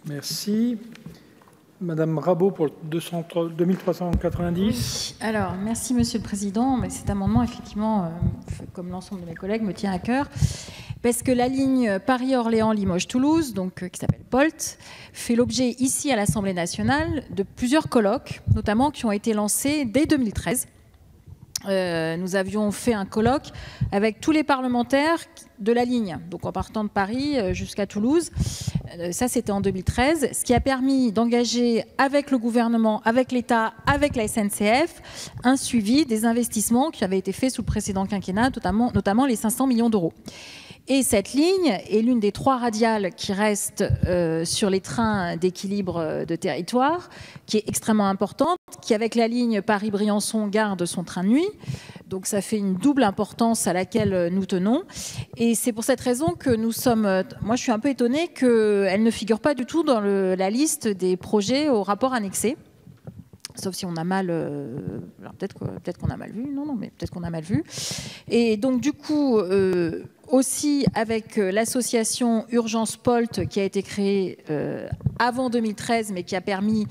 Merci. Madame Rabault pour le 2390. Oui. Alors, merci Monsieur le Président. Mais cet amendement, effectivement, comme l'ensemble de mes collègues, me tient à cœur. Parce que la ligne Paris-Orléans-Limoges-Toulouse, donc, qui s'appelle POLT, fait l'objet ici à l'Assemblée nationale de plusieurs colloques, notamment qui ont été lancés dès 2013. Nous avions fait un colloque avec tous les parlementaires de la ligne, donc en partant de Paris jusqu'à Toulouse. Ça, c'était en 2013, ce qui a permis d'engager avec le gouvernement, avec l'État, avec la SNCF, un suivi des investissements qui avaient été faits sous le précédent quinquennat, notamment les 500 millions d'euros. Et cette ligne est l'une des 3 radiales qui restent sur les trains d'équilibre de territoire, qui est extrêmement importante, qui avec la ligne Paris-Briançon garde son train de nuit. Donc ça fait une double importance à laquelle nous tenons. Et c'est pour cette raison que nous sommes... Moi, je suis un peu étonnée qu'elle ne figure pas du tout dans la liste des projets au rapport annexé. Sauf si on a mal... alors peut-être qu'on a mal vu. Non, mais peut-être qu'on a mal vu. Et donc, du coup... aussi avec l'association Urgence POLT qui a été créée avant 2013 mais qui a permis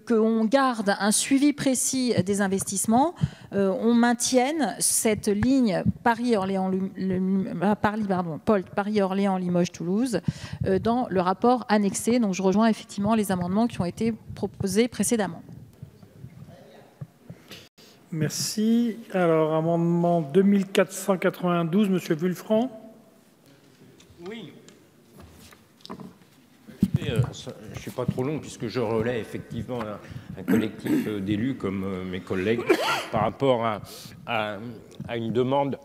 qu'on garde un suivi précis des investissements, on maintienne cette ligne POLT Paris-Orléans-Limoges-Toulouse dans le rapport annexé. Donc je rejoins effectivement les amendements qui ont été proposés précédemment. Merci. Alors, amendement 2492, Monsieur Vulfranc. Oui. Je ne suis pas trop long puisque je relais effectivement un collectif d'élus comme mes collègues par rapport à une demande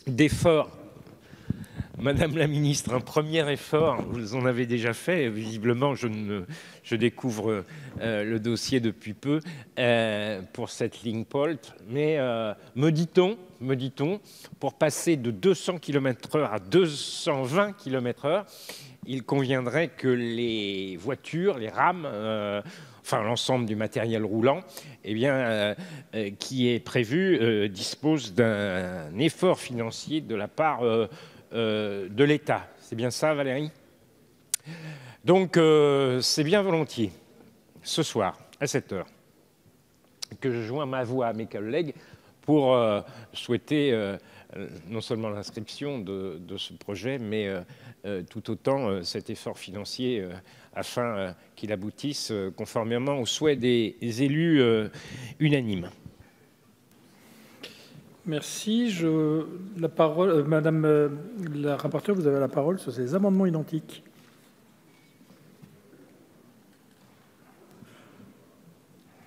d'effort. Madame la ministre, un premier effort, vous en avez déjà fait. Visiblement, je découvre le dossier depuis peu pour cette ligne POLT. Mais me dit-on, pour passer de 200 km/h à 220 km/h, il conviendrait que les voitures, les rames, enfin l'ensemble du matériel roulant, eh bien, qui est prévu, dispose d'un effort financier de la part de l'État. C'est bien ça, Valérie? Donc, c'est bien volontiers, ce soir, à 7 h, que je joins ma voix à mes collègues pour souhaiter non seulement l'inscription de ce projet, mais tout autant cet effort financier afin qu'il aboutisse conformément aux souhaits des élus unanimes. Merci. La parole, Madame la rapporteure, vous avez la parole sur ces amendements identiques.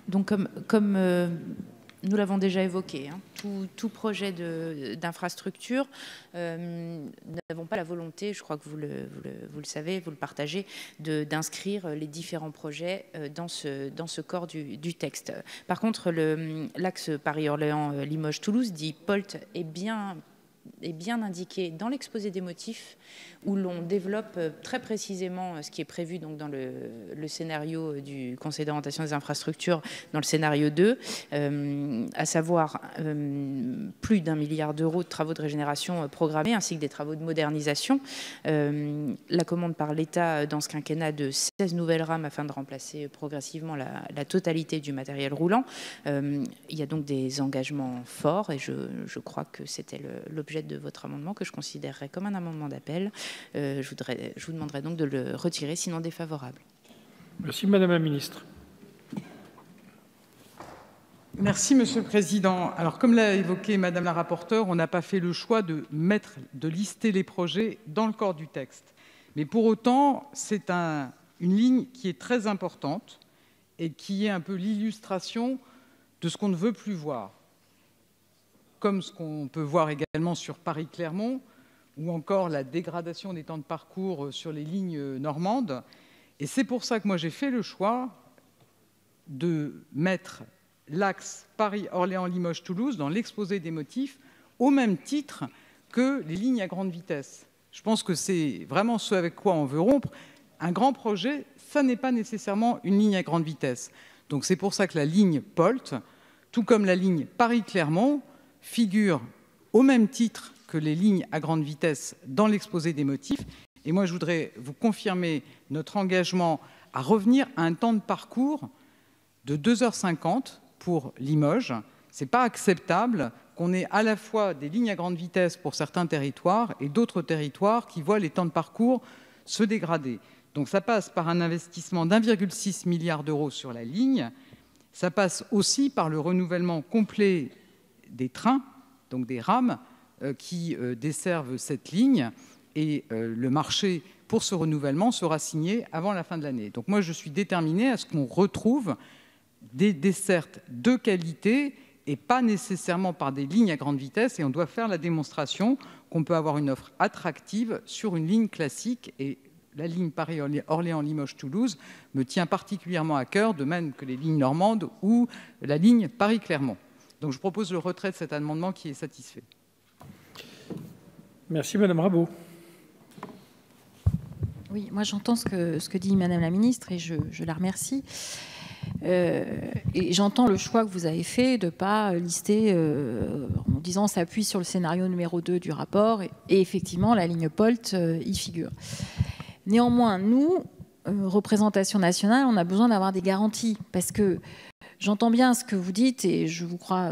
Donc, comme nous l'avons déjà évoqué, hein, tout projet d'infrastructure, nous n'avons pas la volonté, je crois que vous le savez, vous le partagez, d'inscrire les différents projets dans ce corps du texte. Par contre, l'axe Paris-Orléans-Limoges-Toulouse, dit POLT, est bien indiqué dans l'exposé des motifs où l'on développe très précisément ce qui est prévu donc, dans le scénario du Conseil d'orientation des infrastructures, dans le scénario 2, à savoir plus d'1 milliard d'euros de travaux de régénération programmés ainsi que des travaux de modernisation. La commande par l'État dans ce quinquennat de 16 nouvelles rames afin de remplacer progressivement la totalité du matériel roulant. Il y a donc des engagements forts et je crois que c'était l'objet de votre amendement que je considérerais comme un amendement d'appel. Je vous demanderai donc de le retirer, sinon défavorable. Merci, Madame la Ministre. Merci, Monsieur le Président. Alors, comme l'a évoqué Madame la rapporteure, on n'a pas fait le choix de lister les projets dans le corps du texte. Mais pour autant, c'est une ligne qui est très importante et qui est un peu l'illustration de ce qu'on ne veut plus voir. Comme ce qu'on peut voir également sur Paris-Clermont, ou encore la dégradation des temps de parcours sur les lignes normandes. Et c'est pour ça que moi j'ai fait le choix de mettre l'axe Paris-Orléans-Limoges-Toulouse dans l'exposé des motifs, au même titre que les lignes à grande vitesse. Je pense que c'est vraiment ce avec quoi on veut rompre. Un grand projet, ça n'est pas nécessairement une ligne à grande vitesse. Donc c'est pour ça que la ligne POLT, tout comme la ligne Paris-Clermont, figure au même titre que les lignes à grande vitesse dans l'exposé des motifs Et moi, je voudrais vous confirmer notre engagement à revenir à un temps de parcours de 2h50 pour Limoges. Ce n'est pas acceptable qu'on ait à la fois des lignes à grande vitesse pour certains territoires et d'autres territoires qui voient les temps de parcours se dégrader. Donc ça passe par un investissement d'1,6 milliard d'euros sur la ligne. Ça passe aussi par le renouvellement complet des trains, donc des rames, qui desservent cette ligne. Et le marché pour ce renouvellement sera signé avant la fin de l'année. Donc moi, je suis déterminée à ce qu'on retrouve des dessertes de qualité et pas nécessairement par des lignes à grande vitesse. Et on doit faire la démonstration qu'on peut avoir une offre attractive sur une ligne classique. Et la ligne Paris-Orléans-Limoges-Toulouse me tient particulièrement à cœur, de même que les lignes normandes ou la ligne Paris-Clermont. Donc je propose le retrait de cet amendement qui est satisfait. Merci Madame Rabault. Oui, moi j'entends ce que dit Madame la Ministre et je la remercie. Et j'entends le choix que vous avez fait de ne pas lister en disant on s'appuie sur le scénario numéro 2 du rapport et effectivement la ligne POLT y figure. Néanmoins, nous, représentation nationale, on a besoin d'avoir des garanties parce que j'entends bien ce que vous dites et je vous crois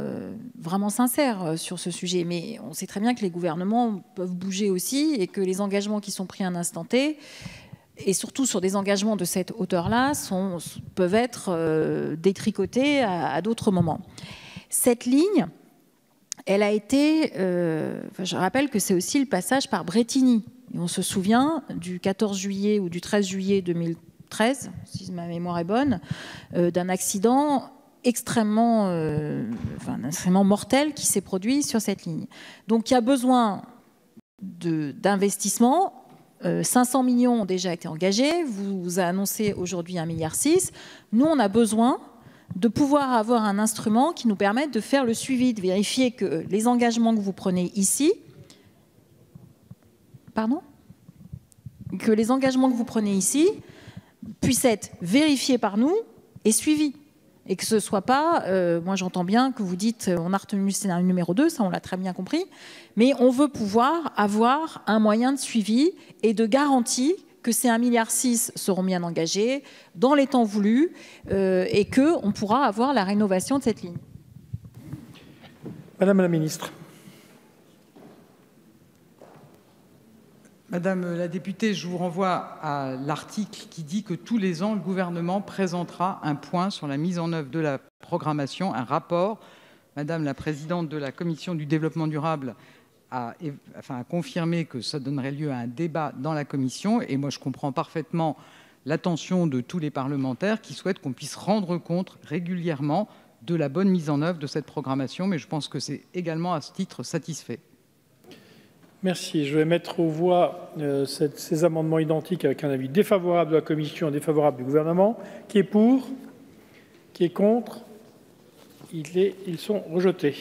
vraiment sincère sur ce sujet, mais on sait très bien que les gouvernements peuvent bouger aussi et que les engagements qui sont pris à un instant T, et surtout sur des engagements de cette hauteur-là, peuvent être détricotés à d'autres moments. Cette ligne, elle a été... je rappelle que c'est aussi le passage par Brétigny. Et on se souvient du 14 juillet ou du 13 juillet 2013, si ma mémoire est bonne, d'un accident extrêmement mortel qui s'est produit sur cette ligne. Donc il y a besoin d'investissements. 500 millions ont déjà été engagés. Vous avez annoncé aujourd'hui 1,6 milliard. Nous, on a besoin de pouvoir avoir un instrument qui nous permette de faire le suivi, de vérifier que les engagements que vous prenez ici... Pardon ? Que les engagements que vous prenez ici puissent être vérifiés par nous et suivis. Et que ce ne soit pas... moi, j'entends bien que vous dites on a retenu le scénario numéro 2, ça, on l'a très bien compris. Mais on veut pouvoir avoir un moyen de suivi et de garantie que ces 1,6 milliard seront bien engagés dans les temps voulus et qu'on pourra avoir la rénovation de cette ligne. Madame la Ministre. Madame la députée, je vous renvoie à l'article qui dit que tous les ans, le gouvernement présentera un point sur la mise en œuvre de la programmation, un rapport. Madame la présidente de la Commission du développement durable a confirmé que ça donnerait lieu à un débat dans la Commission. Et moi, je comprends parfaitement l'attention de tous les parlementaires qui souhaitent qu'on puisse rendre compte régulièrement de la bonne mise en œuvre de cette programmation. Mais je pense que c'est également à ce titre satisfait. Merci. Je vais mettre aux voix ces amendements identiques avec un avis défavorable de la Commission et défavorable du Gouvernement. Qui est pour ? Qui est contre ? Ils sont rejetés.